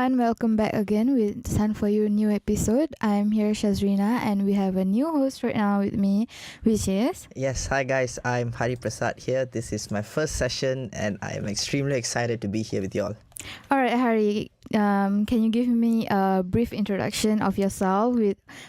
everyone, welcome back again with SUN4U new episode. I'm here Shazreena and we have a new host right now with me, which is... Yes, hi guys, I'm Hari Prasad here. This is my first session and I am extremely excited to be here with y'all. Alright Hari, can you give me a brief introduction of yourself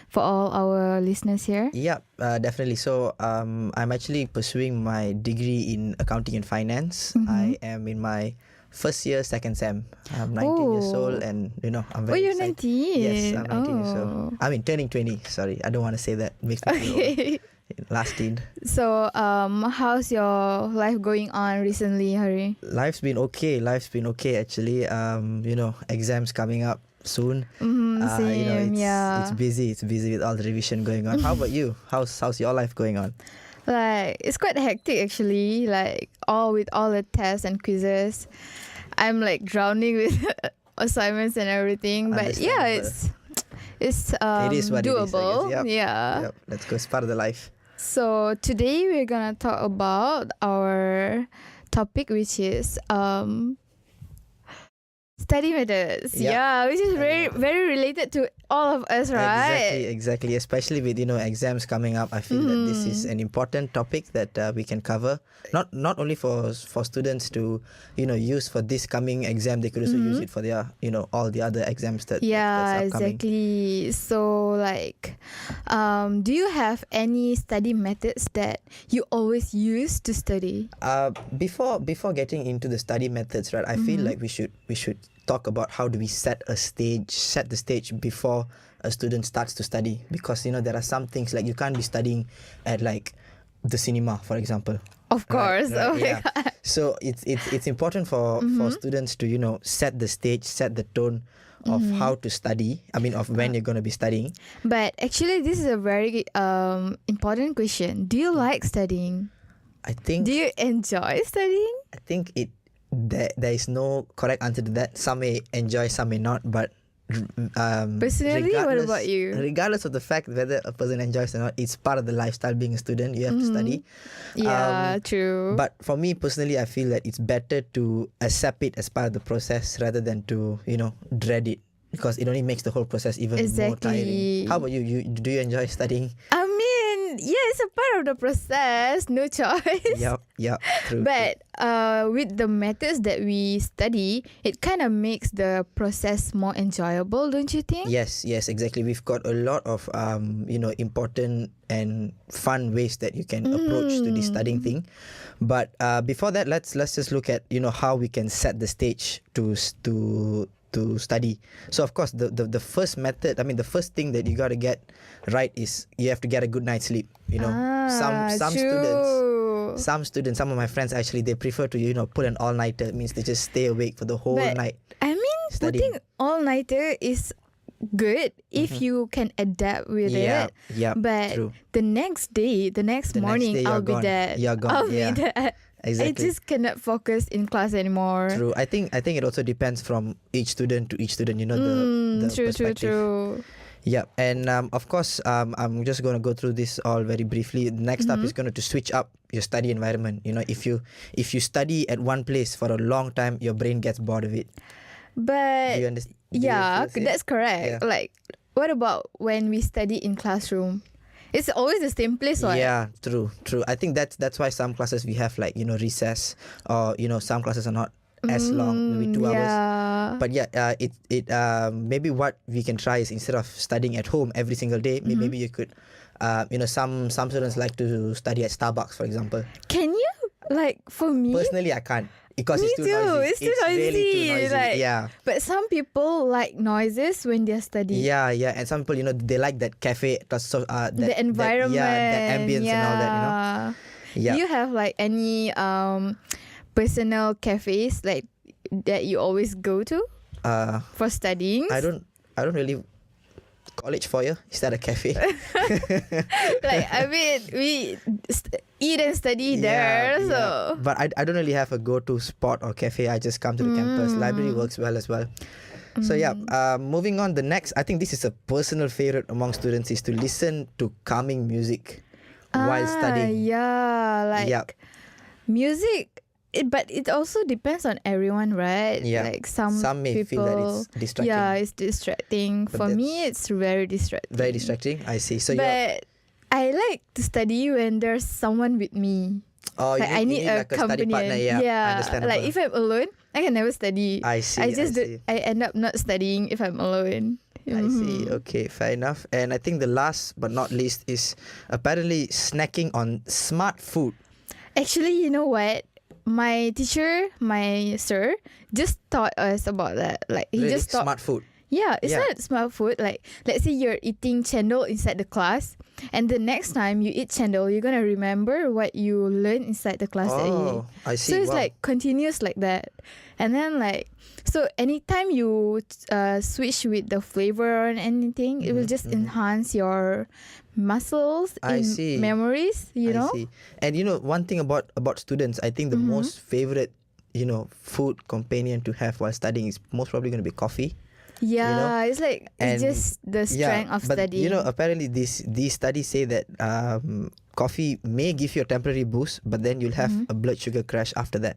for all our listeners here? Yeah, definitely. So I'm actually pursuing my degree in accounting and finance. I am in my first year, second sem. I'm 19 years old and I'm very you're excited. 19? Yes, I'm 19 years old. I mean, turning 20. Sorry, I don't want to say that. Makes me feel old. Last teen. So, how's your life going on recently, Hari? Life's been okay actually. Exams coming up soon. Same, it's busy with all the revision going on. How about you? How's your life going on? Like, it's quite hectic actually, with all the tests and quizzes. I'm like drowning with assignments and everything, but yeah, it's it is what doable. It is, I guess. Yep. Yeah. Yep. Let's go. It's part of the life. So today we're gonna talk about our topic, which is study methods. Yep. Yeah, which is very related to all of us, right? Exactly. Especially with exams coming up, I feel that this is an important topic that we can cover. Not only for students to use for this coming exam, they could also use it for their all the other exams that's upcoming. Exactly. So do you have any study methods that you always use to study? Before getting into the study methods, right? I feel like we should talk about how do we set the stage before a student starts to study, because there are some things like you can't be studying at the cinema, for example. Of course. Right? Oh my God. So it's important for students to set the stage, set the tone of how to study. I mean, of when you're going to be studying. But actually, this is a very important question. Do you like studying? Do you enjoy studying? I think there is no correct answer to that. Some may enjoy, some may not, but personally, what about you? Regardless of the fact whether a person enjoys or not, it's part of the lifestyle being a student. You have to study. Yeah, true. But for me personally, I feel that it's better to accept it as part of the process rather than to dread it, because it only makes the whole process even more tiring. How about you? Do you enjoy studying? I mean, yeah, it's a part of the process, no choice. Yep, true. But with the methods that we study, it kind of makes the process more enjoyable, don't you think? Yes, exactly. We've got a lot of important and fun ways that you can approach to this studying thing. But before that, let's just look at how we can set the stage to study. So of course the first method, the first thing that you got to get right is you have to get a good night's sleep. Some students, some of my friends actually, they prefer to put an all-nighter. It means they just stay awake for the whole night. I mean, studying. Putting all-nighter is good if you can adapt with it. Yeah, but true. The next morning, I'll be dead. You're gone. I'll be dead. Exactly. I just cannot focus in class anymore. True. I think it also depends from each student to each student. The perspective. True. Yeah, and of course, I'm just going to go through this all very briefly. Next up is going to switch up your study environment. If you study at one place for a long time, your brain gets bored of it. But do you understand? Yeah, that's correct. Yeah. What about when we study in classroom? It's always the same place, right? Yeah, true. I think that's why some classes we have recess, or some classes are not as long, maybe 2 hours. But yeah, it maybe what we can try is, instead of studying at home every single day, maybe you could, some students like to study at Starbucks, for example. Can you? For me personally, I can't, because me it's too too. noisy. It's too noisy. Really too noisy. Yeah. But some people like noises when they're studying. Yeah, and some people, they like that cafe, the environment, that ambience and all that. Yeah. Do you have any personal cafes that you always go to for studying? I don't really. College foyer, is that a cafe? We eat and study there. So, but I don't really have a go-to spot or cafe. I just come to the campus. Library works well as well. So yeah, moving on. The next, I think this is a personal favorite among students, is to listen to calming music while studying. Music but it also depends on everyone, right? Yeah. Like some may people, feel that it's distracting. Yeah, it's distracting. But For me, it's very distracting. Very distracting. I see. So but I like to study when there's someone with me. Like I need a like a study companion. partner. Yeah, understandable. Like if I'm alone, I can never study. I see. I end up not studying if I'm alone. I see. Okay, fair enough. And I think the last but not least is apparently snacking on smart food. Actually, you know what? My teacher, my sir, just taught us about that. Like he Really? just taught Smart food. Yeah, it's not smart food. Like, let's say you're eating chendol inside the class, and the next time you eat chendol, you're gonna remember what you learned inside the class that you. I see. So it's like continuous like that, and then like so anytime you switch with the flavor or anything, it will just enhance your muscles I in see. memories. You know. I see. And one thing about students, I think the most favorite food companion to have while studying is most probably going to be coffee. Yeah, it's like it's just the strength of but studying. apparently these studies say that coffee may give you a temporary boost, but then you'll have a blood sugar crash after that.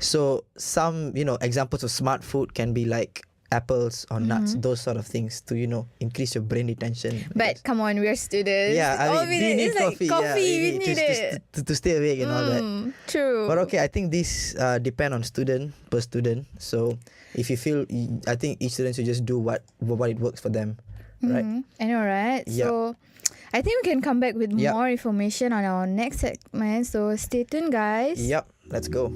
So some examples of smart food can be like apples or nuts, those sort of things to increase your brain retention. But come on, we're students. Yeah, I mean, we need coffee. We need it to stay awake and all that. True. But okay, I think these depend on student per student. So if you feel, I think each student should just do what it works for them, right? I know, right? Yep. So I think we can come back with Yep. more information on our next segment. So stay tuned, guys. Yep, let's go.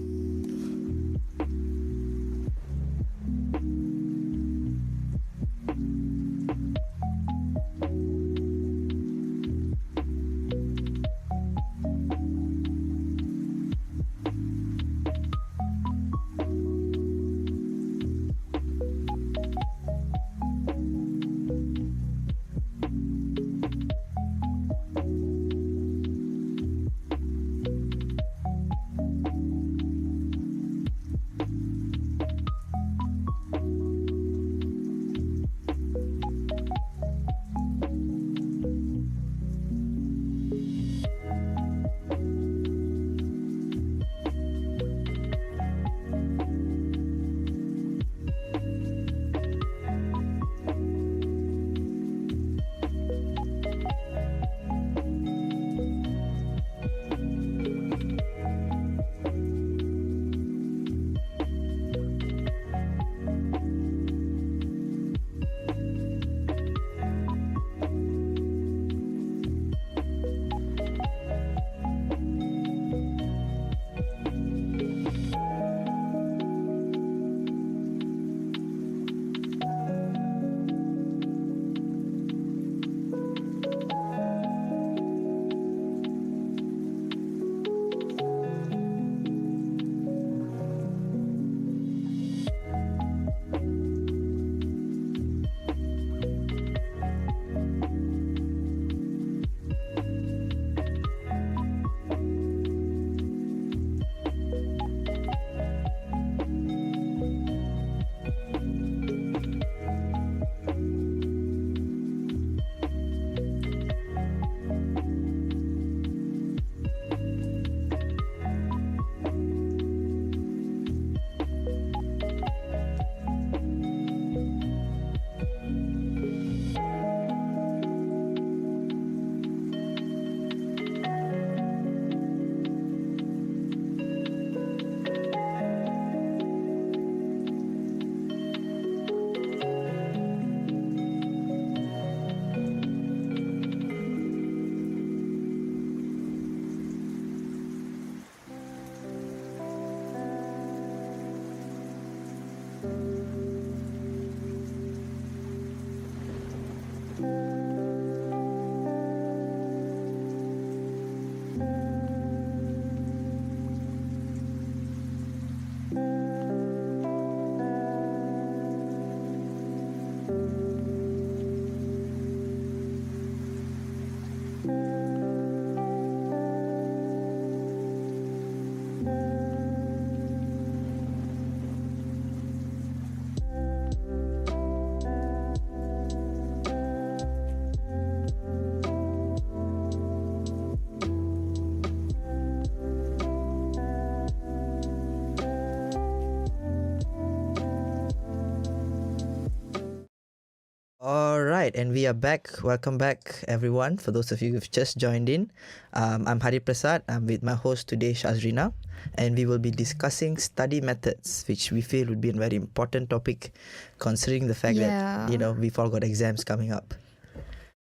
right, and we are back. Welcome back, everyone. For those of you who've just joined in, I'm Hari Prasad. I'm with my host today, Shazreena, and we will be discussing study methods, which we feel would be a very important topic, considering the fact that we've all got exams coming up.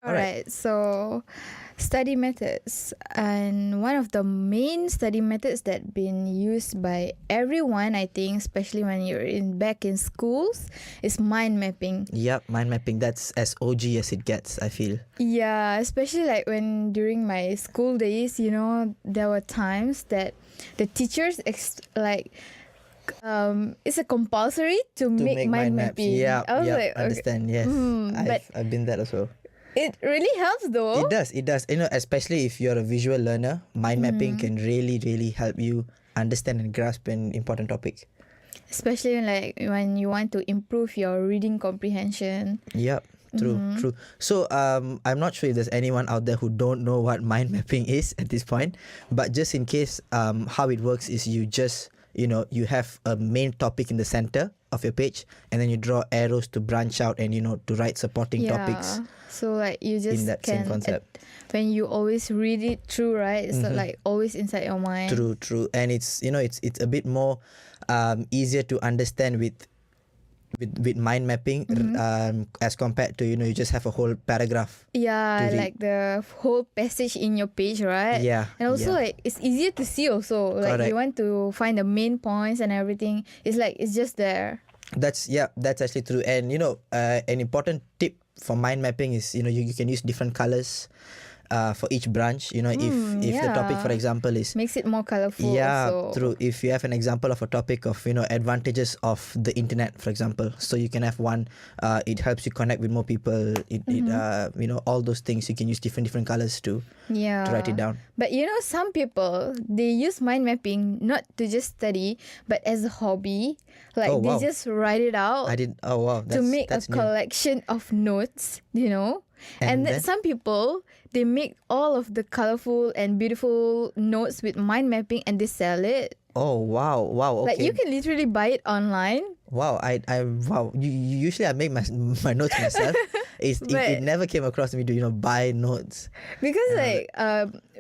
All right. So study methods, and one of the main study methods that been used by everyone, I think, especially when you're back in schools, is mind mapping. Yep, mind mapping. That's as OG as it gets, I feel. Yeah, especially like when during my school days, there were times that the teachers it's a compulsory to make mind mapping. Yeah, I was like, understand. Yes, I've been that as well. It really helps though. It does. Especially if you're a visual learner, mind mapping can really, really help you understand and grasp an important topic. Especially like when you want to improve your reading comprehension. Yep, true. So I'm not sure if there's anyone out there who don't know what mind mapping is at this point, but just in case, how it works is you just, you have a main topic in the center of your page, and then you draw arrows to branch out and to write supporting topics. So like you just in that same concept. When you always read it through, right? It's not like always inside your mind. True. And it's it's a bit more easier to understand with mind mapping as compared to you just have a whole paragraph. Yeah, like the whole passage in your page, right? Yeah. And also like it's easier to see also. Like Correct. you want to find the main points and everything. It's like it's just there. That's actually true. And an important tip for mind mapping is you can use different colors for each branch. If the topic, for example, is makes it more colorful. Yeah, also. true. If you have an example of a topic of advantages of the internet, for example, so you can have one. It helps you connect with more people. It all those things you can use different colors to write it down. But some people, they use mind mapping not to just study, but as a hobby. Like they just write it out. To make a collection of notes, And then some people, they make all of the colorful and beautiful notes with mind mapping and they sell it. Oh, wow. Okay. Like you can literally buy it online. Wow, usually I make my notes myself. It never came across me to buy notes. Because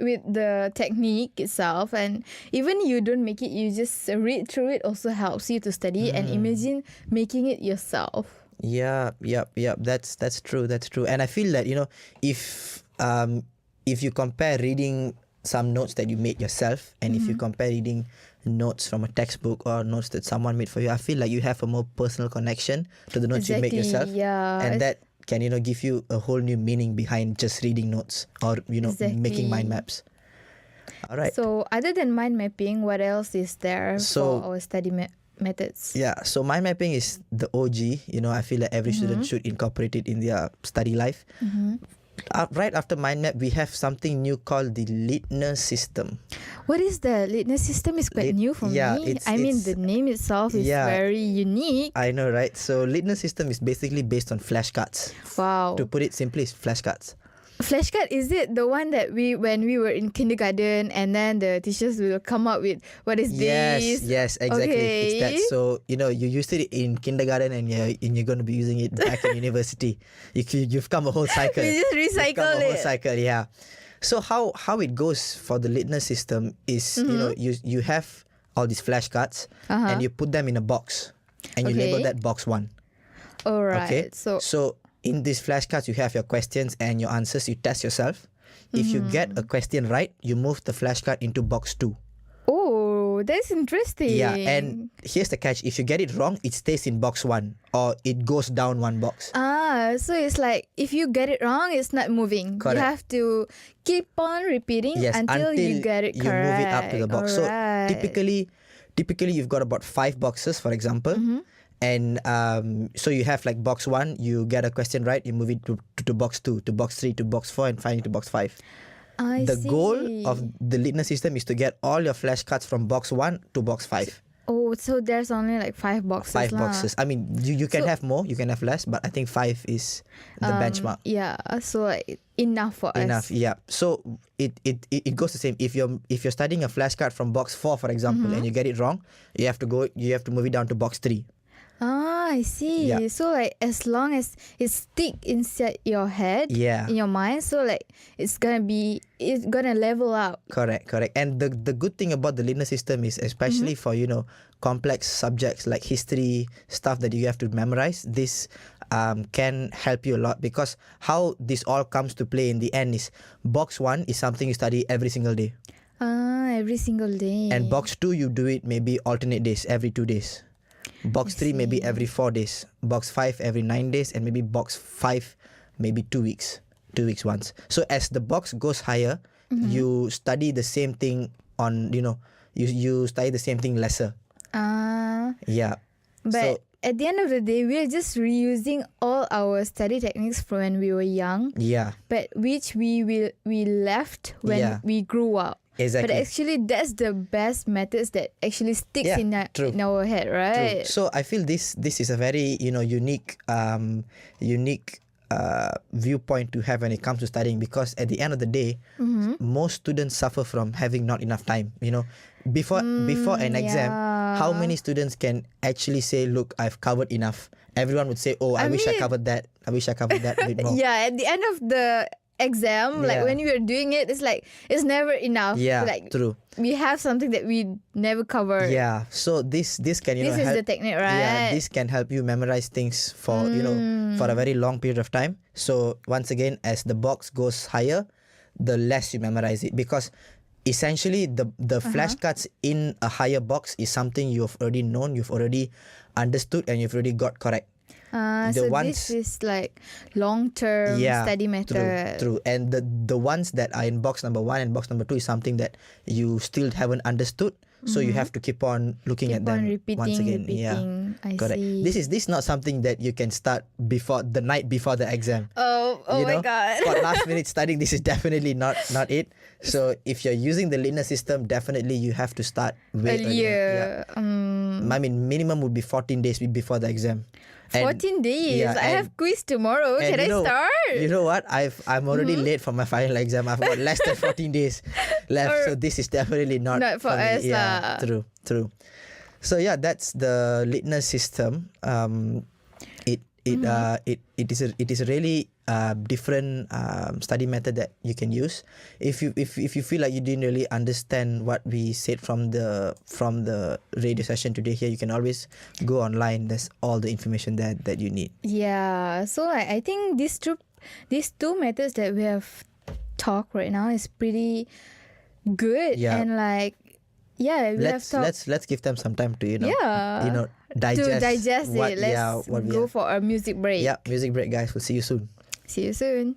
with the technique itself, and even you don't make it, you just read through it also helps you to study and imagine making it yourself. Yeah. That's true. And I feel that if you compare reading some notes that you made yourself and if you compare reading notes from a textbook or notes that someone made for you, I feel like you have a more personal connection to the notes you make yourself. Yeah. And that can give you a whole new meaning behind just reading notes or making mind maps. All right. So other than mind mapping, what else is there for our study methods? Yeah, so mind mapping is the OG. I feel like every student should incorporate it in their study life. Right after mind map, we have something new called the Leitner System. What is the Leitner System? Is quite new for me. The name itself is very unique. I know, right? So Leitner System is basically based on flashcards. Wow. To put it simply, it's flashcards. Flashcard, is it the one that when we were in kindergarten and then the teachers will come up with what is this? Yes, exactly. Okay. It's that. So you used it in kindergarten and you're going to be using it back in university. You've come a whole cycle. You just recycle it. A whole cycle, yeah. So how it goes for the Leitner system is you have all these flashcards and you put them in a box and you label that box 1. All right. Okay. So in these flashcards, you have your questions and your answers. You test yourself. If you get a question right, you move the flashcard into box 2. Oh, that's interesting. Yeah, and here's the catch. If you get it wrong, it stays in box 1 or it goes down 1 box. So it's like if you get it wrong, it's not moving. Correct. You have to keep on repeating until you get it correct. You move it up to the box. All right. So typically you've got about 5 boxes, for example. And so you have like box 1, you get a question right, you move it to box 2, to box 3, to box 4, and finally to box 5. The goal of the Leitner system is to get all your flashcards from box 1 to box 5. Oh, so there's only like 5 boxes. 5 boxes. I mean, you can have more, you can have less, but I think 5 is the benchmark. Yeah, so like enough for us. Enough, yeah. So it goes the same. If you're studying a flashcard from box 4, for example, and you get it wrong, you have to move it down to box 3. I see. Yeah. So like as long as it stick inside your head, in your mind, so like it's gonna level out. Correct. And the good thing about the Leitner system is, especially for complex subjects like history, stuff that you have to memorize, this can help you a lot, because how this all comes to play in the end is box 1 is something you study every single day. Every single day. And box 2 you do it maybe alternate days, every 2 days. Box 3 maybe every 4 days. Box 5 every 9 days, and maybe box 5 maybe 2 weeks. 2 weeks once. So as the box goes higher, you study the same thing on, you study the same thing lesser. Yeah. But at the end of the day, we are just reusing all our study techniques from when we were young. Yeah. But which we left when we grew up. Exactly. But actually, that's the best methods that actually sticks in our head, right? True. So I feel this is a very unique viewpoint to have when it comes to studying, because at the end of the day, most students suffer from having not enough time. Before an exam, how many students can actually say, "Look, I've covered enough"? Everyone would say, "Oh, I wish I covered that. I wish I covered that a bit more." Yeah, at the end of the exam, like when we were doing it, it's like it's never enough. Yeah, like, true. We have something that we never covered. Yeah, so this can this help. Is the technique, right? Yeah, this can help you memorize things for for a very long period of time. So once again, as the box goes higher, the less you memorize it, because essentially the flashcards in a higher box is something you've already known, you've already understood, and you've already got correct. So this is like long-term study method. True. And the ones that are in box number 1 and box number 2 is something that you still haven't understood. So you have to keep on looking at them once again. I correct. see. This is not something that you can start the night before the exam. Oh my god. For last minute studying, this is definitely not it. So if you're using the Leitner system, definitely you have to start way earlier. Yeah. I mean, minimum would be 14 days before the exam. 14 days. I have quiz tomorrow. Can I start? You know what? I'm already late for my final exam. I've got less than 14 days left. So this is definitely not for us. Yeah, true. So yeah, that's the Leitner system. It is a really different study method that you can use. If you feel like you didn't really understand what we said from the radio session today here, you can always go online. There's all the information that you need. Yeah. So I think these two methods that we have talked right now is pretty good. Yeah. And like let's give them some time to digest it. Let's go for a music break. Yeah, music break, guys. We'll see you soon. See you soon.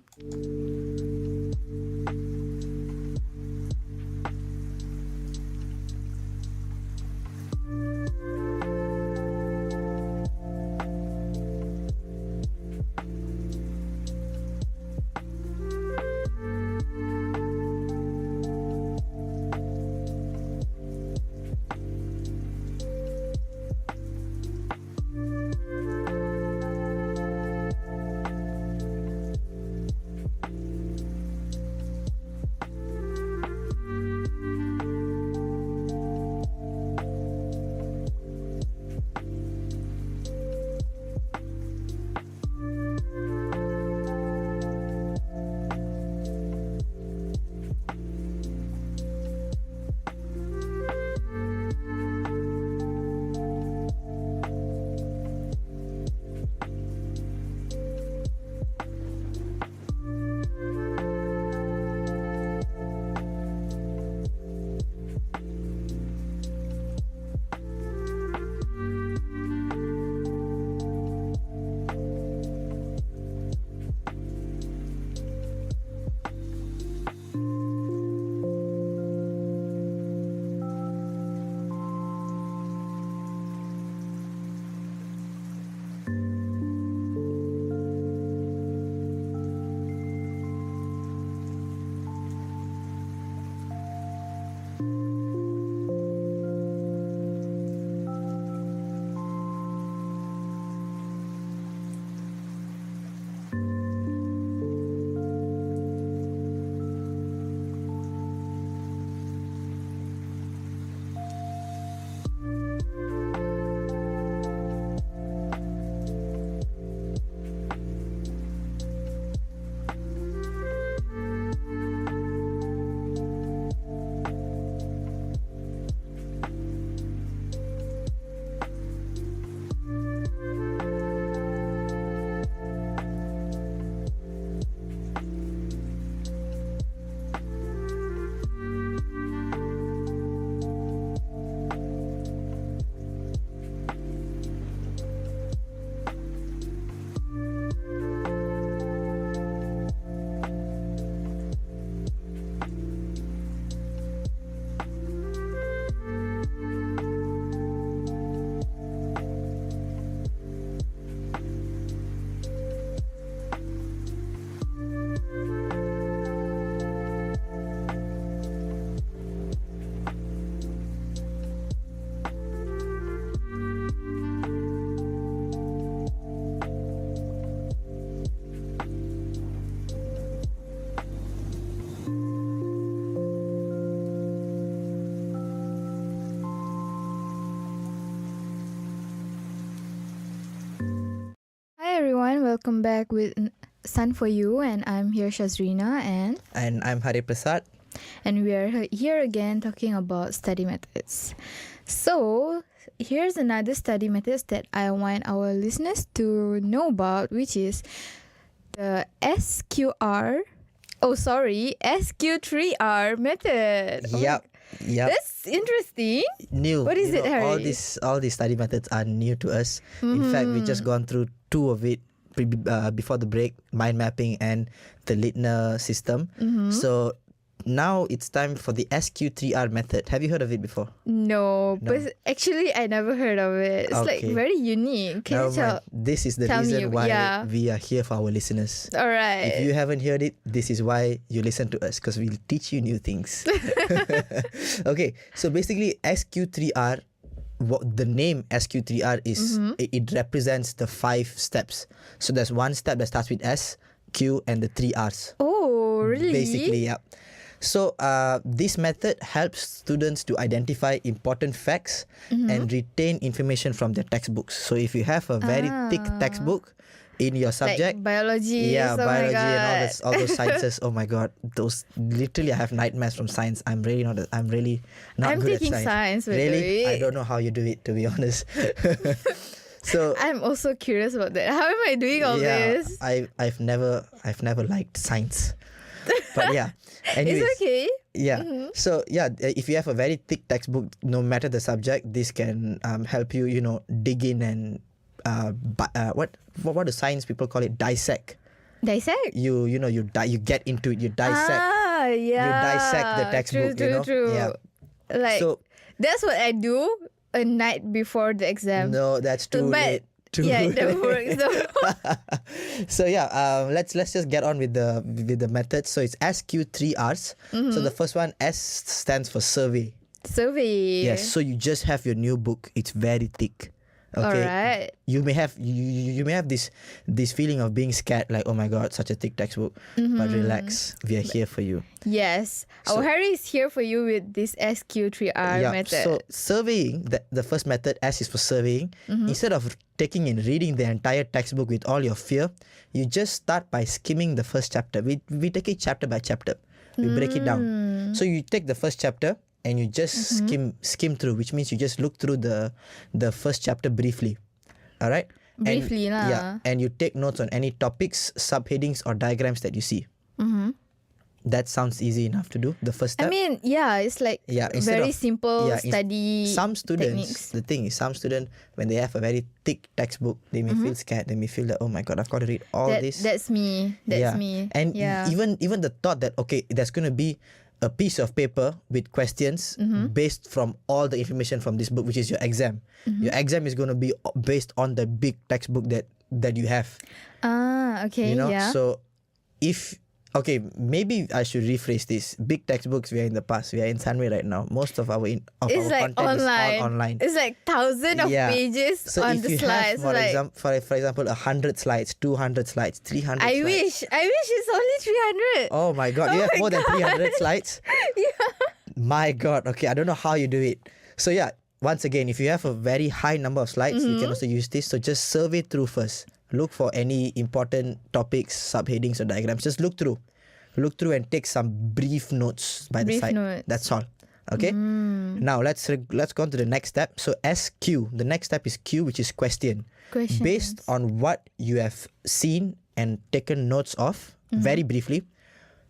welcome back with SUN4U, and I'm here Shazreena and I'm Hari Prasad, and we are here again talking about study methods. So here's another study methods that I want our listeners to know about, which is the SQ3R method. Yep. That's interesting. New. What is it, Harry? All these study methods are new to us. In fact, we just gone through two of it before the break: mind mapping and the Leitner System. So now it's time for the SQ3R method. Have you heard of it before? No, but actually I never heard of it. It's like very unique. Can you tell? This is the reason why we are here for our listeners. All right. If you haven't heard it, this is why you listen to us, because we'll teach you new things. Okay, so basically SQ3R, the name SQ3R is, it represents the 5 steps. So there's one step that starts with S, Q, and the 3 R's. Oh, really? Basically, yeah. So this method helps students to identify important facts and retain information from their textbooks. So if you have a very thick textbook in your subject, like biology, biology and all those sciences. Oh my god, those literally I have nightmares from science. I'm really not good at taking science. Really, I don't know how you do it, to be honest. So I'm also curious about that. How am I doing all this? I've never liked science. But yeah, anyways, it's okay. Yeah. So yeah, if you have a very thick textbook, no matter the subject, this can help you, dig in and what do science people call it? Dissect. Dissect. You get into it. You dissect. You dissect the textbook. True. Yeah. Like so, that's what I do a night before the exam. No, that's too late. It never works. So yeah, let's just get on with the methods. So it's SQ3Rs. So the first one, S stands for survey. Survey. Yes. So you just have your new book. It's very thick. Okay. All right. You may have this feeling of being scared, like, oh my god, such a thick textbook. But relax, we are here for you. Yes, our Harry is here for you with this SQ3R method. So surveying, the first method, S is for surveying. Instead of taking and reading the entire textbook with all your fear, you just start by skimming the first chapter. We take it chapter by chapter. We break it down. So you take the first chapter and you just skim through, which means you just look through the first chapter briefly. All right? Briefly, yeah. And you take notes on any topics, subheadings, or diagrams that you see. That sounds easy enough to do, the first step. I mean, it's like very simple study some students, techniques. The thing is, some students, when they have a very thick textbook, they may feel scared. They may feel that, oh my god, I've got to read all this. That's me. That's me. And even the thought that, okay, there's going to be a piece of paper with questions based from all the information from this book, which is your exam. Your exam is going to be based on the big textbook that you have. Okay. So okay, maybe I should rephrase this. Big textbooks, we are in the past. We are in Sunway right now. Most of our content is all online. It's like thousands of pages on the slides. So if you have, for example, 100 slides, 200 slides, 300 slides. I wish it's only 300. Oh my god, you have more than 300 slides? My god, okay, I don't know how you do it. So yeah, once again, if you have a very high number of slides, you can also use this. So just survey through first. Look for any important topics, subheadings, or diagrams. Just look through and take some brief notes by the side. That's all. Okay. Now let's go on to the next step. So SQ, the next step is Q, which is question. Questions. Based on what you have seen and taken notes of, very briefly,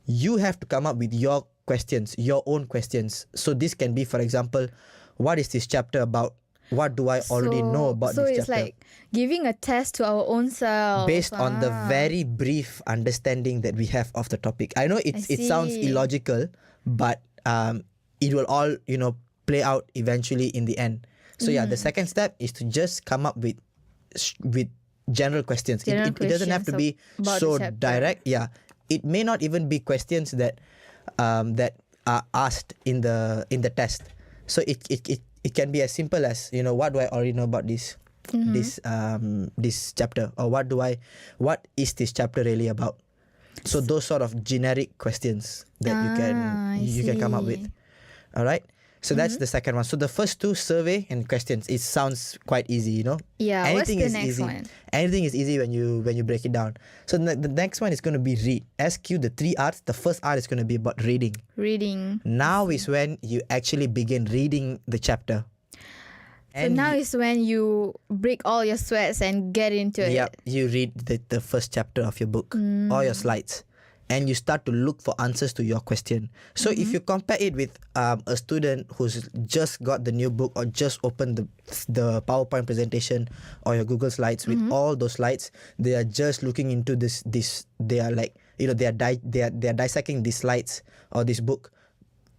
you have to come up with your questions, your own questions. So this can be, for example, what is this chapter about? What do I already know about this chapter? So it's like giving a test to our own self. Based on the very brief understanding that we have of the topic. I know it sounds illogical, but it will all, play out eventually in the end. So the second step is to just come up with general questions. It doesn't have to be so direct. Yeah. It may not even be questions that are asked in the test. So it can be as simple as, what do I already know about this chapter, or what is this chapter really about? So those sort of generic questions that you can come up with. All right. So that's the second one. So the first two, survey and questions, it sounds quite easy, you know. Yeah. Anything What's the is next easy. one? Anything is easy when you break it down. So the next one is going to be read. SQ, the 3 R's. The first R is going to be about reading. Reading. Now is when you actually begin reading the chapter. So now is when you break all your sweats and get into it. Yeah, you read the first chapter of your book or your slides, and you start to look for answers to your question. So if you compare it with a student who's just got the new book or just opened the PowerPoint presentation or your Google Slides with all those slides, they are just looking into this. They are like, you know, they are dissecting these slides or this book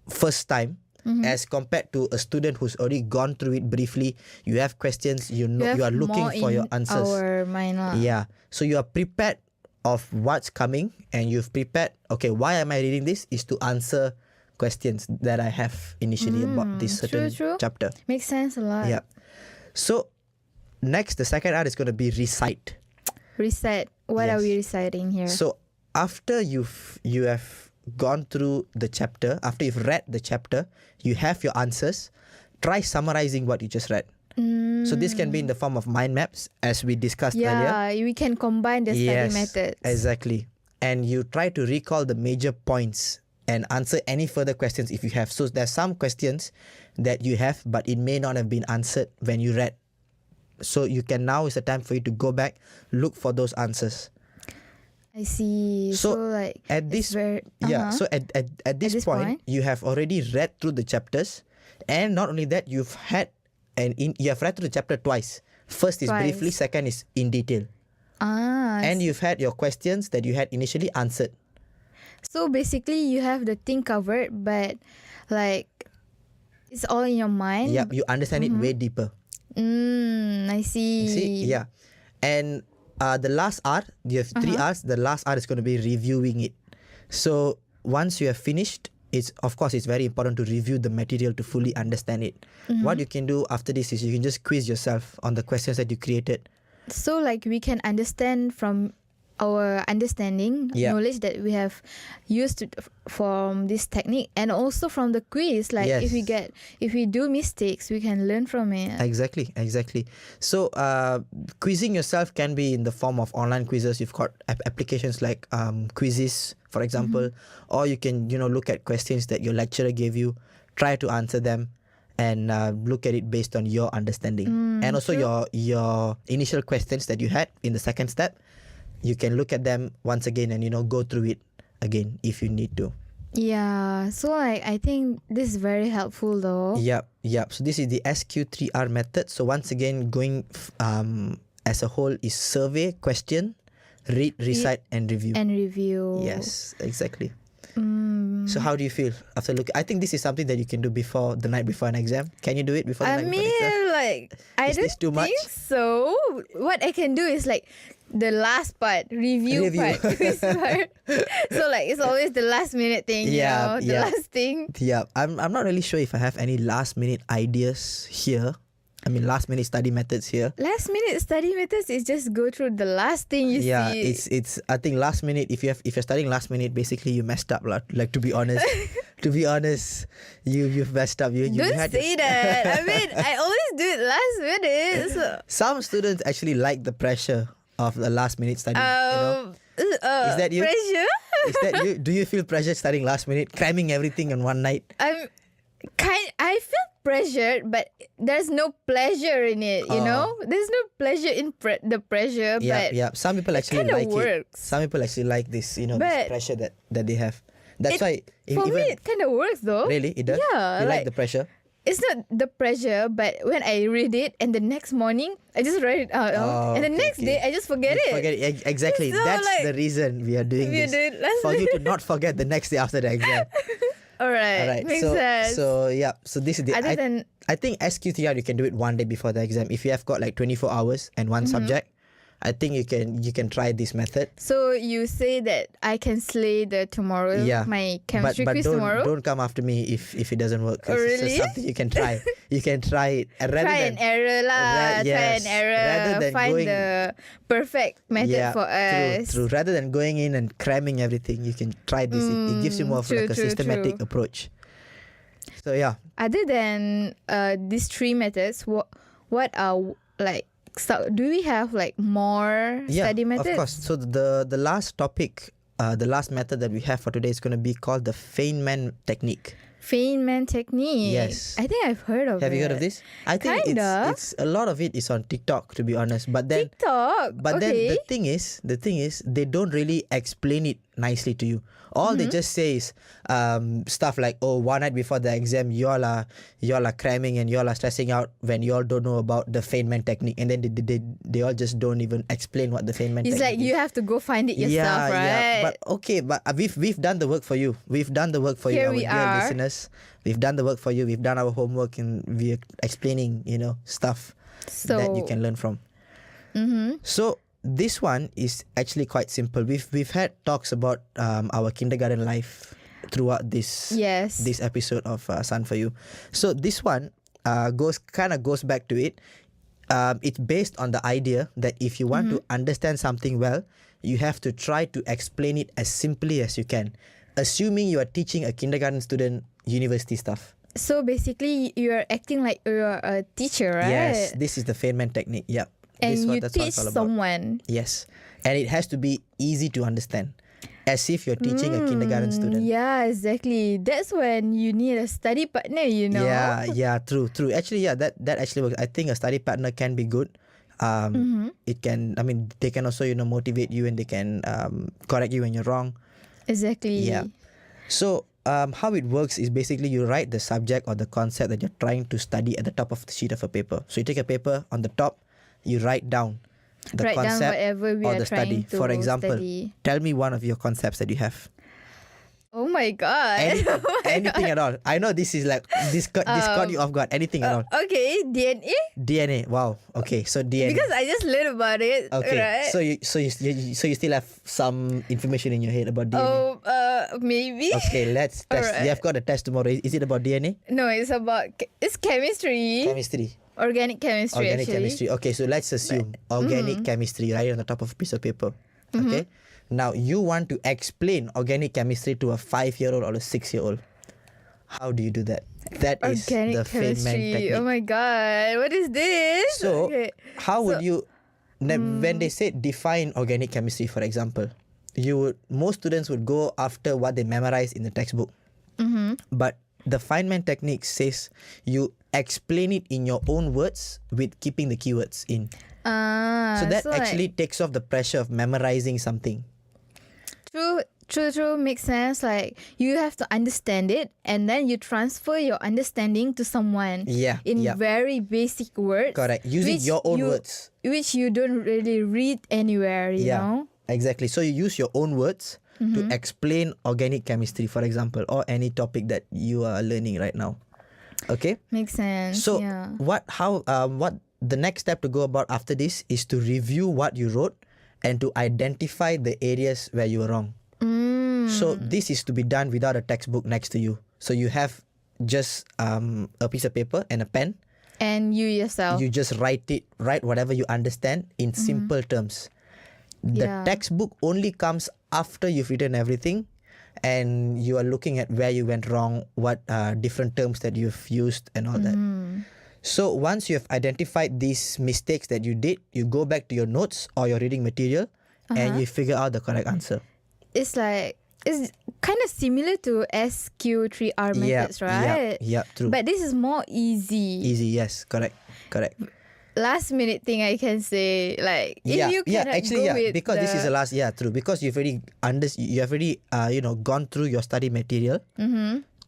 first time. As compared to a student who's already gone through it briefly, you have questions, you are looking for your answers. Our mind, yeah, so you are prepared of what's coming, and you've prepared. Okay, why am I reading this? Is to answer questions that I have initially about this certain chapter. Makes sense a lot. Yeah. So next, the second R is going to be recite. Recite. What are we reciting here? So after you have gone through the chapter, after you've read the chapter, you have your answers. Try summarizing what you just read. So this can be in the form of mind maps, as we discussed earlier. Yeah, we can combine the study methods. Exactly. And you try to recall the major points and answer any further questions if you have. So there's some questions that you have, but it may not have been answered when you read. So you can, now is the time for you to go back, look for those answers. I see. So like at this so at this point you have already read through the chapters, and not only that, you have read through the chapter twice. First is briefly, second is in detail. And you've had your questions that you had initially answered. So basically you have the thing covered, but like it's all in your mind. Yeah, you understand it way deeper. I see. You see? Yeah. And the last R, you have 3 R's. The last R is going to be reviewing it. So once you have finished, it's very important to review the material to fully understand it. What you can do after this is you can just quiz yourself on the questions that you created. So like we can understand from our understanding, knowledge that we have used from this technique, and also from the quiz. Like if we do mistakes, we can learn from it. Exactly. So quizzing yourself can be in the form of online quizzes. You've got applications like Quizzes, for example, or you can look at questions that your lecturer gave you, try to answer them, and look at it based on your understanding, and also your initial questions that you had in the second step. You can look at them once again and go through it again if you need to. Yeah, so I think this is very helpful though. Yep. So this is the SQ3R method. So once again, going as a whole is survey, question, read, recite, and review. Yes, exactly. So how do you feel after looking? I think this is something that you can do before the night before an exam. Can you do it before the night before an exam? I don't think so. What I can do is like the last part, review part. So like it's always the last minute thing, the last thing. Yeah, I'm not really sure if I have any last minute ideas here. I mean, last minute study methods here. Last minute study methods is just go through the last thing you see. Yeah, it's I think last minute, if you're studying last minute, basically you messed up, like to be honest. You've messed up. Don't say that. I mean, I always do it last minute. So. Some students actually like the pressure of the last minute study. Is that you? Pressure? Is that you? Do you feel pressure studying last minute, cramming everything in one night? I feel pressured, but there's no pleasure in it, you know? There's no pleasure in the pressure, but some people actually like works. it. Some people actually like this, this pressure that they have. That's why for me it kind of works though. Really? It does? Yeah. You like the pressure? It's not the pressure, but when I read it and the next morning I just write it out, and the next day I just forget it. Exactly. So that's the reason we are doing this. For you to not forget the next day after the exam. All right. Makes sense. So this is the I think SQ3R you can do it one day before the exam. If you have got like 24 hours and one subject, I think you can try this method. So you say that I can slay my chemistry quiz tomorrow? Don't come after me if it doesn't work. Oh, really? It's something you can try. You can try it. Try and error lah. Try and error. Rather than find the perfect method for us. True. Rather than going in and cramming everything, you can try this. It gives you more of a systematic approach. So yeah. Other than these three methods, what are like? So do we have like more study methods? Of course. So the last topic, the last method that we have for today is going to be called the Feynman Technique. Feynman Technique. Yes. I think I've heard of it. Have you heard of this? I think it's a lot of it is on TikTok, to be honest. But then then the thing is they don't really explain it nicely to you. All they just say is stuff like, oh, one night before the exam, you all are cramming and you all are stressing out when you all don't know about the Feynman technique, and then they all just don't even explain what the Feynman technique is. It's like you have to go find it yourself, right? Yeah, but we've done the work for you. We've done the work for you, our dear listeners. We've done the work for you. We've done our homework and we're explaining, stuff that you can learn from. So this one is actually quite simple. We've had talks about our kindergarten life throughout this episode of SUN4U. So this one goes back to it. It's based on the idea that if you want to understand something well, you have to try to explain it as simply as you can, assuming you are teaching a kindergarten student university stuff. So basically, you are acting like you're a teacher, right? Yes, this is the Feynman technique. Yep. And you teach someone. Yes. And it has to be easy to understand, as if you're teaching a kindergarten student. Yeah, exactly. That's when you need a study partner, Yeah, true. Actually, that actually works. I think a study partner can be good. It can, they can also, motivate you, and they can correct you when you're wrong. Exactly. Yeah. So, how it works is basically you write the subject or the concept that you're trying to study at the top of the sheet of a paper. So you take a paper, on the top, you write down the concept or the study. For example, tell me one of your concepts that you have. Oh my god. Anything at all. I know this is like this caught you off guard. Anything at all. Okay, DNA. DNA. Wow. Okay, so DNA. Because I just learned about it. Okay. Right? So you still have some information in your head about DNA. Oh, maybe. Okay, let's test. Right. You have got a test tomorrow. Is it about DNA? No, it's chemistry. Chemistry. Organic chemistry. Chemistry. Okay, so let's assume organic chemistry, right, on the top of a piece of paper. Okay. Now you want to explain organic chemistry to a 5-year-old or a 6-year-old. How do you do that? That is the Feynman technique. Oh my god, what is this? So, how would you, when they say define organic chemistry, for example, most students would go after what they memorize in the textbook. But the Feynman technique says you explain it in your own words with keeping the keywords in. So that actually takes off the pressure of memorizing something. True. Makes sense. Like, you have to understand it, and then you transfer your understanding to someone. In very basic words. Correct. Using your own words. Which you don't really read anywhere, you know? Exactly. So you use your own words to explain organic chemistry, for example, or any topic that you are learning right now. Okay? Makes sense. So what the next step to go about after this is to review what you wrote and to identify the areas where you were wrong. So this is to be done without a textbook next to you. So you have just a piece of paper and a pen. And you yourself. You just write whatever you understand in simple terms. The textbook only comes after you've written everything and you are looking at where you went wrong, what different terms that you've used and all that. So once you have identified these mistakes that you did, you go back to your notes or your reading material and you figure out the correct answer. It's kind of similar to SQ3R methods, right? Yeah, true. But this is more easy. Easy, yes, correct. Last minute thing I can say, like, if you cannot go with because this is the last, true, because you've already gone through your study material.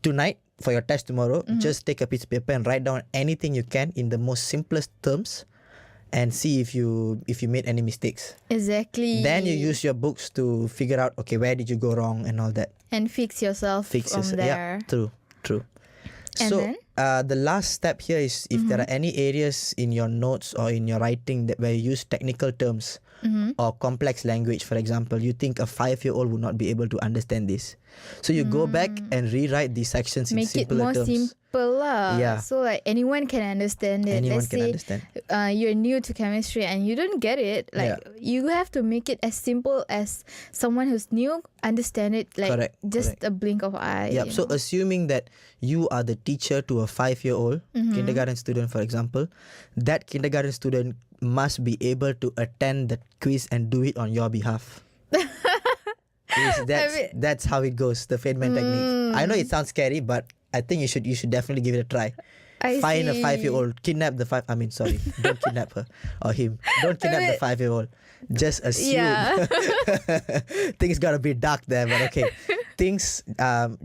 Tonight, for your test tomorrow, just take a piece of paper and write down anything you can in the most simplest terms and see if you made any mistakes. Exactly. Then you use your books to figure out, okay, where did you go wrong and all that. And fix yourself from there. Yeah, true. And so then? The last step here is if there are any areas in your notes or in your writing where you use technical terms or complex language, for example, you think a 5-year-old would not be able to understand this. So you go back and rewrite these sections in simpler terms. Make it more simple lah. Yeah. So like anyone can understand it. Anyone Let's can say, understand. You're new to chemistry and you don't get it. Like you have to make it as simple as someone who's new understand it. Like just a blink of eye. Yep. So assuming that you are the teacher to a 5-year-old kindergarten student, for example, that kindergarten student must be able to attend the quiz and do it on your behalf. That's how it goes, the Feynman Technique. I know it sounds scary, but I think you should definitely give it a try. Find a 5-year-old, kidnap the don't kidnap her or him. Don't kidnap the 5-year-old. Just assume. Yeah. Things got a bit dark there, but okay.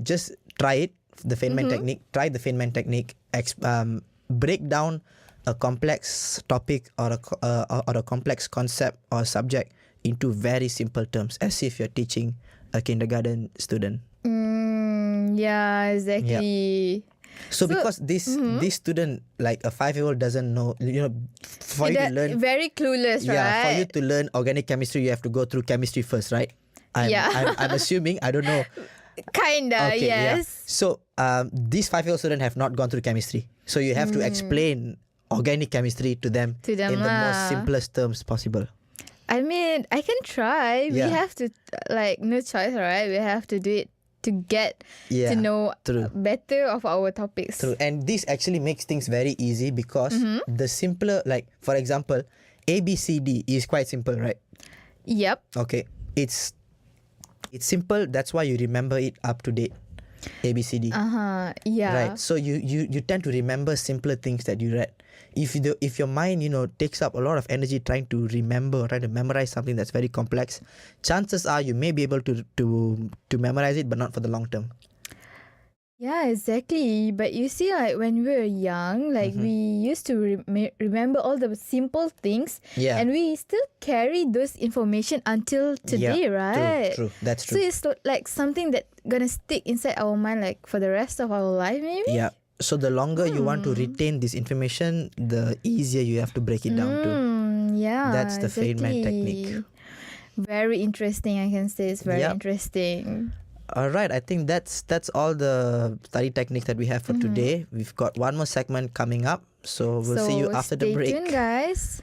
Just try it, the Feynman Technique. Try the Feynman Technique. Break down a complex topic or a complex concept or subject into very simple terms, as if you're teaching a kindergarten student. Yeah, exactly. Yep. So because this student, like a 5-year-old, doesn't know, for you to learn, very clueless, right? Yeah, for you to learn organic chemistry, you have to go through chemistry first, right? I'm assuming, I don't know. Kinda, okay, yes. Yeah. So these 5-year-old students have not gone through chemistry, so you have to explain organic chemistry to them in the most simplest terms possible. I mean, I can try. We have to, no choice, right? We have to do it to get to know better of our topics. True. And this actually makes things very easy because the simpler, like for example, ABCD is quite simple, right? Yep. Okay. It's simple. That's why you remember it up to date. ABCD. Yeah. Right. So you tend to remember simpler things that you read. If your mind, takes up a lot of energy trying to remember, trying to memorize something that's very complex, chances are you may be able to memorize it, but not for the long term. Yeah, exactly. But you see, like when we were young, like we used to remember all the simple things, and we still carry those information until today, right? True. That's true. So it's like something that gonna stick inside our mind, like for the rest of our life, maybe. Yeah. So the longer you want to retain this information, the easier you have to break it down to. Yeah, that's the Feynman Technique. Very interesting, I can say. It's very interesting. All right, I think that's all the study techniques that we have for today. We've got one more segment coming up, so we'll see you after the break. Stay tuned, guys.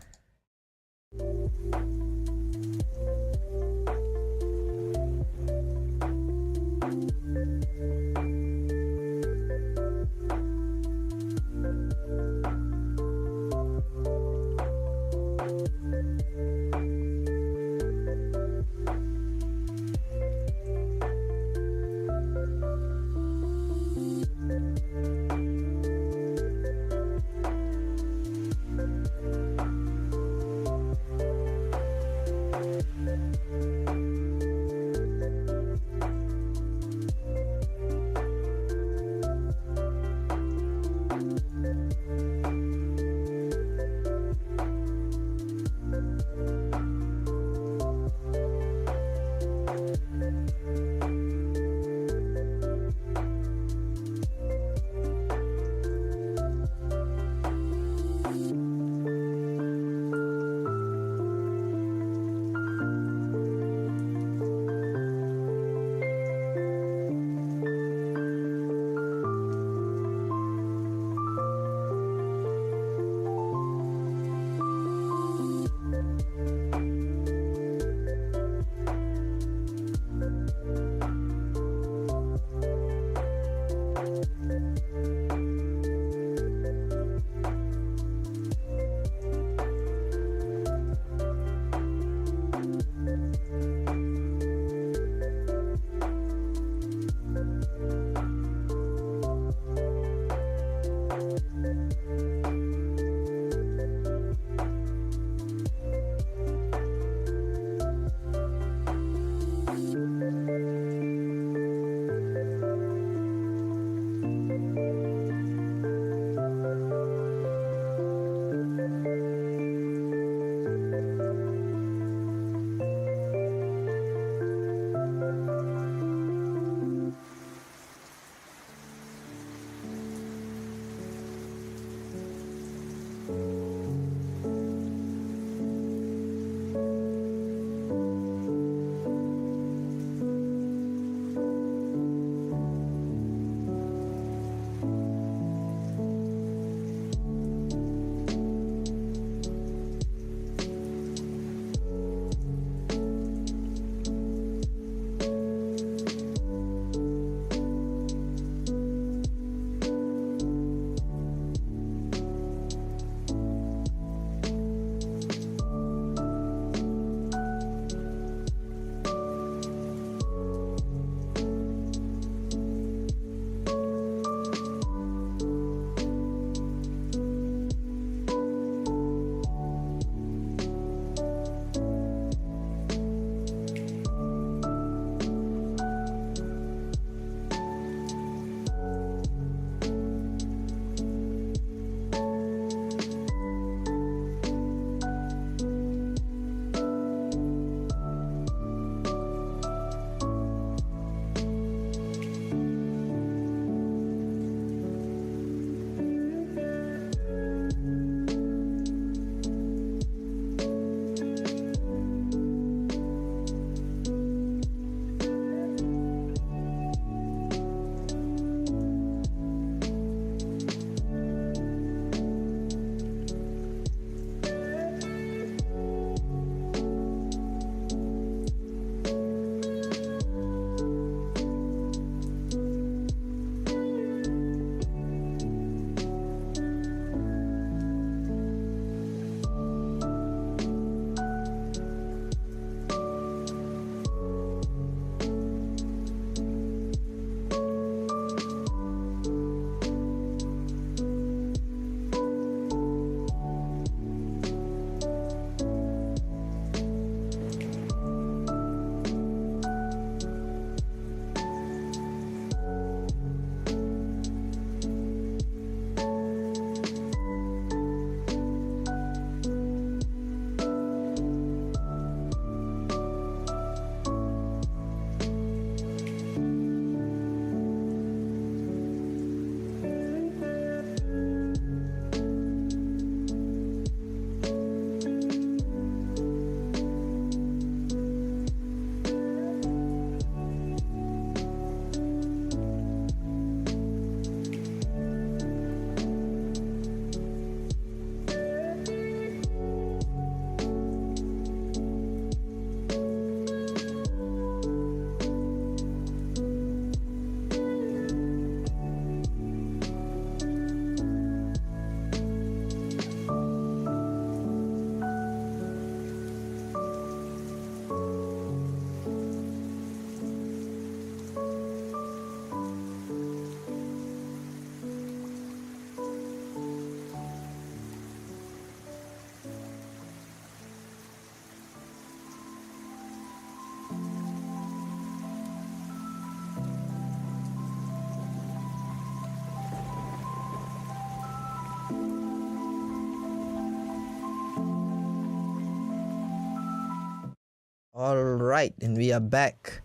All right, and we are back.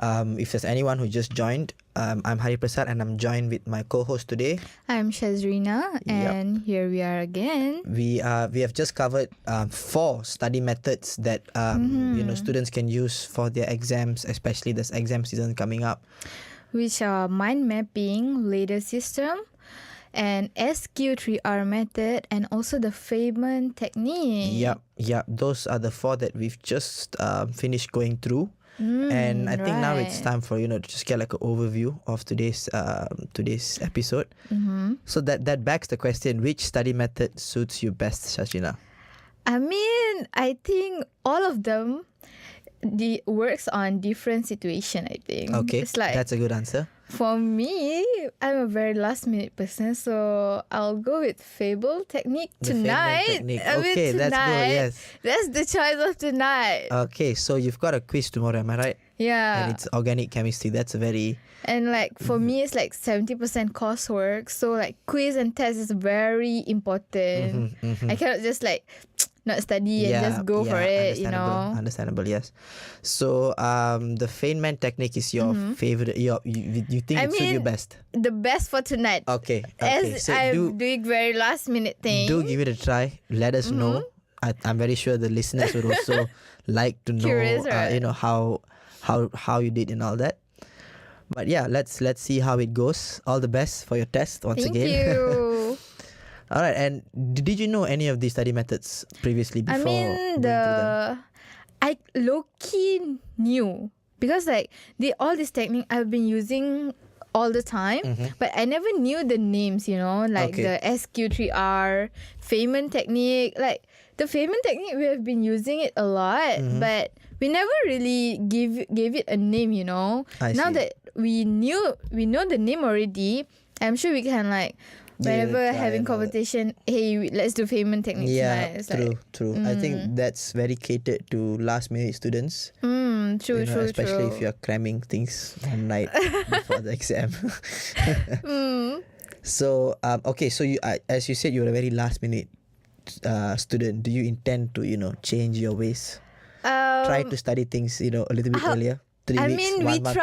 If there's anyone who just joined, I'm Hari Prasad and I'm joined with my co-host today. I'm Shazreena, and here we are again. We have just covered 4 study methods that students can use for their exams, especially this exam season coming up, which are mind mapping, Leitner System, and SQ3R Method, and also the Feynman Technique. Yep. Those are the 4 that we've just finished going through. And I think now it's time for to just get like an overview of today's episode. So that begs the question: which study method suits you best, Shazreena? I mean, I think all of them works on different situation. I think. Okay, it's like, that's a good answer. For me, I'm a very last minute person, so I'll go with Feynman Technique tonight. Feynman Technique. Okay, that's good. Yes, that's the choice of tonight. Okay, so you've got a quiz tomorrow, am I right? Yeah. And it's organic chemistry. That's a very... And like for me, it's like 70% coursework. So like quiz and test is very important. I cannot just like not study and just go for it, Understandable, yes. So the Feynman Technique is your favorite. You think it suits you best? The best for tonight. Okay. As so I'm doing very last minute thing. Do give it a try. Let us know. I'm very sure the listeners would also like to know, curious, right? How you did and all that. But yeah, let's see how it goes. All the best for your test once again. Thank you. All right, and did you know any of these study methods previously before? I mean, I low-key knew because like all this technique I've been using all the time, but I never knew the names, like the SQ3R, Feynman Technique. Like the Feynman Technique, we have been using it a lot, but we never really gave it a name, Now that we know the name already, I'm sure we can like whenever having competition, hey, let's do Feynman Technique tonight. It's true. I think that's very catered to last minute students. True. Especially if you're cramming things one night before the exam. So so you, as you said, you're a very last minute student. Do you intend to change your ways? Try to study things a little bit earlier. 3 weeks, mean, 1 month.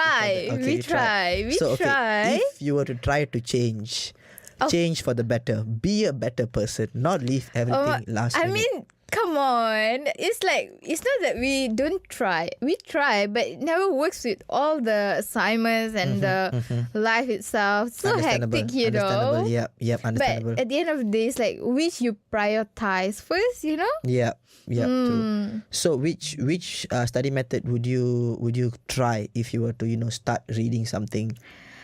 we try. If you were to try to change for the better, be a better person, not leave everything last minute. I mean, come on. It's like, it's not that we don't try. We try, but it never works with all the assignments and the life itself. So hectic, Understandable. Yep, understandable. But at the end of the day, it's like which you prioritize first, Yeah, true. So which study method would you try if you were to start reading something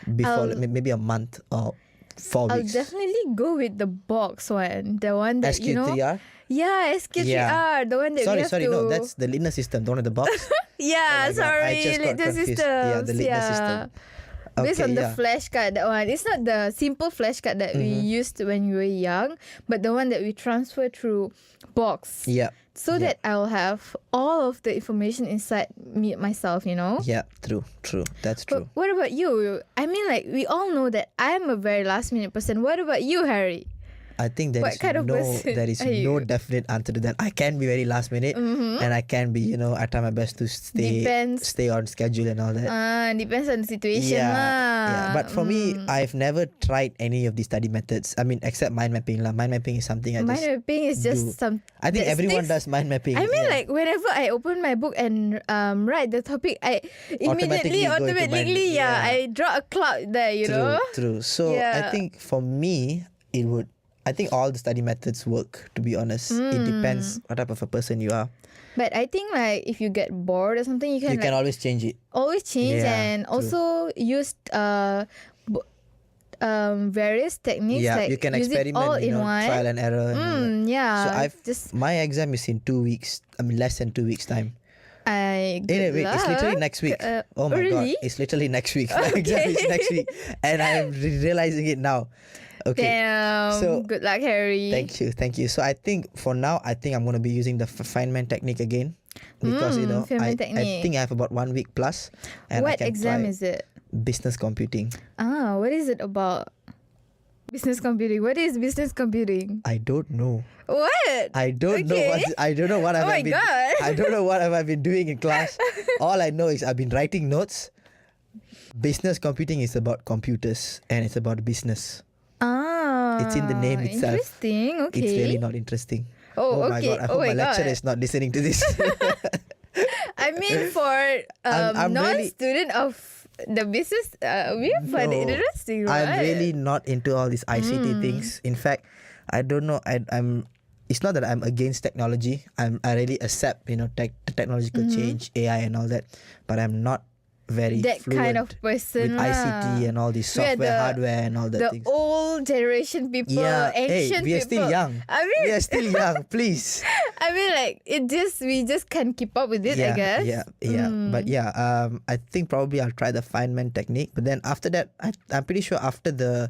before maybe a month or 4 weeks? I'll definitely go with the box one. The one that, SQ3R? Yeah, SQ3R. The one that we have to... No, that's the Leitner System, the one with the box. Sorry, Leitner System. Yeah, the Leitner System. Based on the flashcard, that one. It's not the simple flashcard that we used when we were young, but the one that we transfer through box. Yeah. So that I'll have all of the information inside myself, Yeah, true. That's true. But what about you? I mean, like, we all know that I'm a very last minute person. What about you, Harry? I think there is no definite answer to that. I can be very last minute, and I can be, I try my best to stay on schedule and all that. Depends on the situation. Yeah. But for me, I've never tried any of these study methods. I mean, except mind mapping. Mind mapping is something Mind mapping is just some. I think everyone does mind mapping. I mean, like, whenever I open my book and write the topic, I automatically, I draw a cloud there, True. So I think for me, I think all the study methods work, to be honest. It depends what type of a person you are. But I think like if you get bored or something, you can always change it. Always change and also use various techniques. Yeah, like you can use experiment, it all in one. trial and error. So my exam is in 2 weeks. I mean, less than 2 weeks time. It's literally next week. Oh my really? God, it's literally next week. My exam is next week, and I'm realizing it now. Okay. Damn. So, good luck, Harry. Thank you. So I think for now, I'm gonna be using the Feynman Technique again because I think I have about 1 week plus. And what exam is it? Business computing. What is it about? business computing? What is business computing? I don't know. What? I don't know what I don't know what I don't know what have I been doing in class. All I know is I've been writing notes. Business computing is about computers and it's about business. It's in the name itself. Interesting. Okay. It's really not interesting. Oh, my okay. God. I hope my lecturer is not listening to this. I mean, for I'm non-student of the business, we find it interesting, right? I'm really not into all these ICT things. In fact, I don't know. I'm. It's not that I'm against technology. I really accept, the technological change, AI and all that. But I'm not very that fluent kind of person with ICT and all these software, hardware and all that things. The old generation people, ancient we are people. still young. We are still young, please. I mean, like, we just can't keep up with it, I guess. But I think probably I'll try the Feynman technique. But then after that, I'm pretty sure after the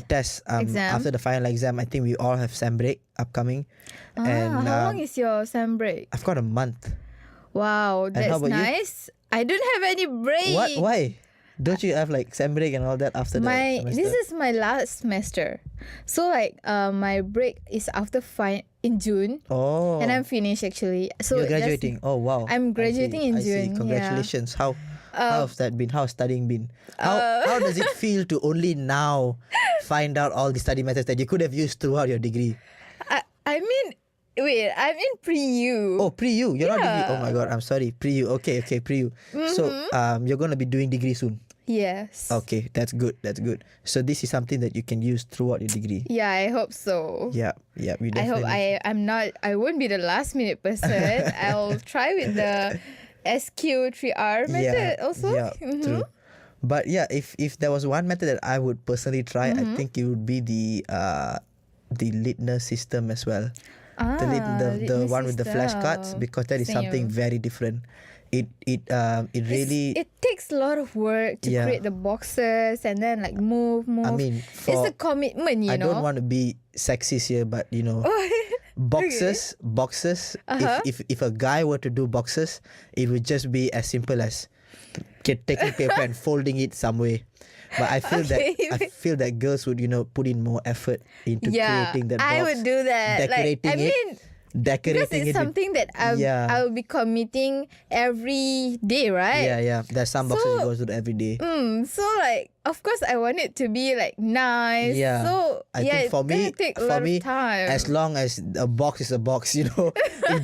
test, exam. after the final exam, I think we all have SEM break upcoming. And how long is your SEM break? I've got a month. Wow, that's nice. I don't have any break. What? Why? Don't you have like SEM break and all that after the semester? This is my last semester. So like my break is after in June. Oh. And I'm finished actually. So you're graduating. Oh wow. I'm graduating in June. Congratulations. Yeah. How has that been? How's studying been? How does it feel to only now find out all the study methods that you could have used throughout your degree? I mean, wait, I'm in pre-U. Oh, pre-U. You're not degree. Oh my God, I'm sorry. Pre-U. Okay, pre-U. So, you're going to be doing degree soon? Yes. Okay, that's good. So, this is something that you can use throughout your degree? Yeah, I hope so. Yeah. We definitely. I won't be the last minute person. I'll try with the SQ3R method also. Yeah, true. But yeah, if there was one method that I would personally try, I think it would be the Leitner System as well. The one with the flashcards, because that is something very different. It really takes a lot of work to create the boxes and then like move. I mean, it's a commitment, I don't want to be sexist here, but boxes. If a guy were to do boxes, it would just be as simple as taking paper and folding it some way. But I feel that girls would put in more effort into creating that box. I would do that. Because it's something that I will be committing every day, right? Yeah. There's some boxes you go through every day. So like, of course, I want it to be like nice. Yeah. So I think for me, time. As long as a box is a box, it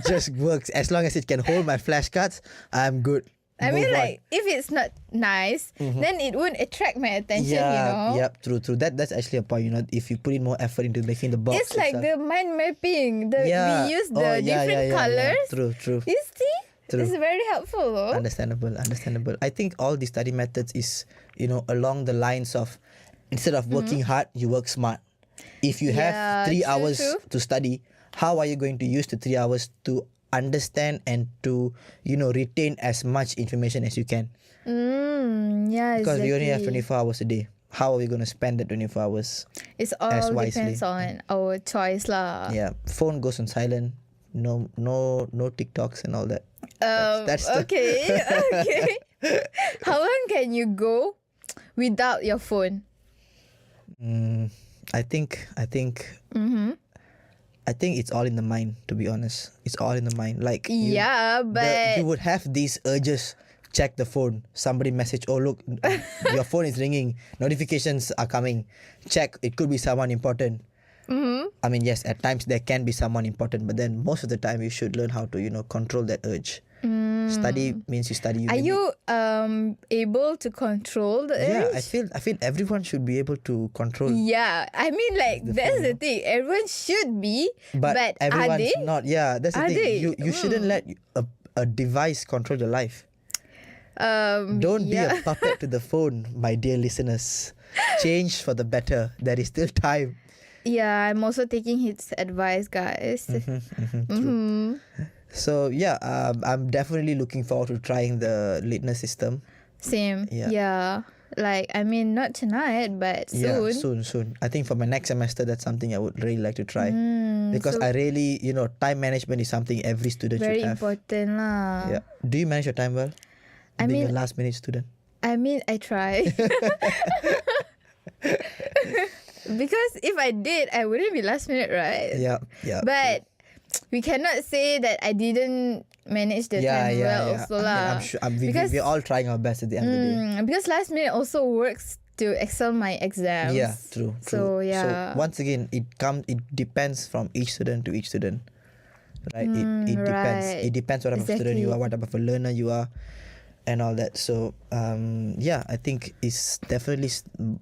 just works. As long as it can hold my flashcards, I'm good. I mean, like, if it's not nice, then it won't attract my attention, Yep, true. That's actually a point, if you put in more effort into making the box. It's like the mind mapping. We use the different colors. Yeah. True. You see? True. It's very helpful, though. Understandable. I think all the study methods is, along the lines of, instead of working hard, you work smart. If you have 3 hours to study, how are you going to use the 3 hours to understand and to retain as much information as you can? Because we only have 24 hours a day. How are we going to spend that 24 hours? It's all depends on our choice lah. Yeah, phone goes on silent. No TikToks and all that. That's okay. How long can you go without your phone? I think it's all in the mind, to be honest. It's all in the mind. Like but you would have these urges. Check the phone. Somebody message. Oh look, your phone is ringing. Notifications are coming. Check. It could be someone important. I mean, yes, at times there can be someone important, but then most of the time you should learn how to control that urge. Study means you study. Are you able to control the urge? Yeah, I feel everyone should be able to control. Yeah, I mean, like, that's the thing. Everyone should be, but everyone's not. Yeah, that's the thing. You shouldn't let a device control your life. Don't be a puppet to the phone, my dear listeners. Change for the better. There is still time. Yeah, I'm also taking his advice, guys. True. So I'm definitely looking forward to trying the Leitner System. Same. Yeah. Like, I mean, not tonight, but soon. Soon. I think for my next semester, that's something I would really like to try. Because I really, time management is something every student should have. Very important lah. Yeah. Do you manage your time well? Being a last minute student. I mean, I try. Because if I did, I wouldn't be last minute, right? Yeah. But we cannot say that I didn't manage the time well also lah. I'm sure we're all trying our best at the end of the day. Because last minute also works to excel my exams. Yeah, true. So So once again, it depends from each student to each student. Right? It depends. Right. It depends what type of student you are, what type of a learner you are, and all that. So I think it's definitely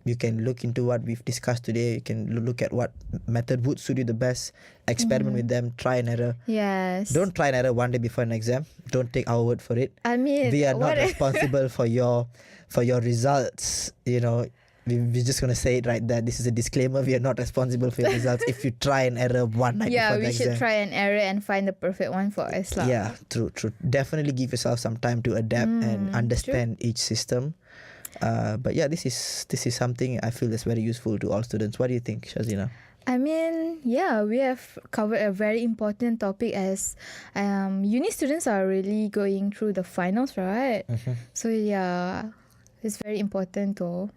you can look into what we've discussed today. You can look at what method would suit you the best, experiment with them, try and error. Yes. Don't try and error one day before an exam. Don't take our word for it. I mean, we are not responsible for your results. You know, we're just gonna say it right there. This is a disclaimer. We are not responsible for your results if you try and error one night before the exam. Yeah, we should try and error and find the perfect one for us lah. Yeah, true. Definitely give yourself some time to adapt and understand each system. But yeah, this is something I feel is very useful to all students. What do you think, Shazreena? I mean, yeah, we have covered a very important topic as uni students are really going through the finals, right? So yeah, it's very important though.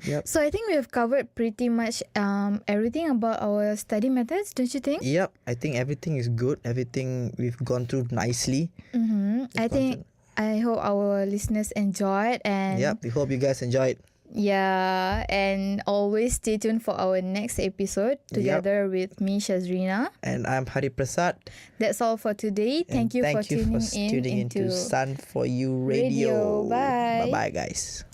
Yep. So I think we have covered pretty much everything about our study methods, don't you think? Yep, I think everything is good. Everything we've gone through nicely. I hope our listeners enjoyed and we hope you guys enjoyed. Yeah, and always stay tuned for our next episode together with me, Shazreena. And I'm Hari Prasad. That's all for today. Thank you for tuning in into SUN4U Radio. Bye. Bye-bye, guys.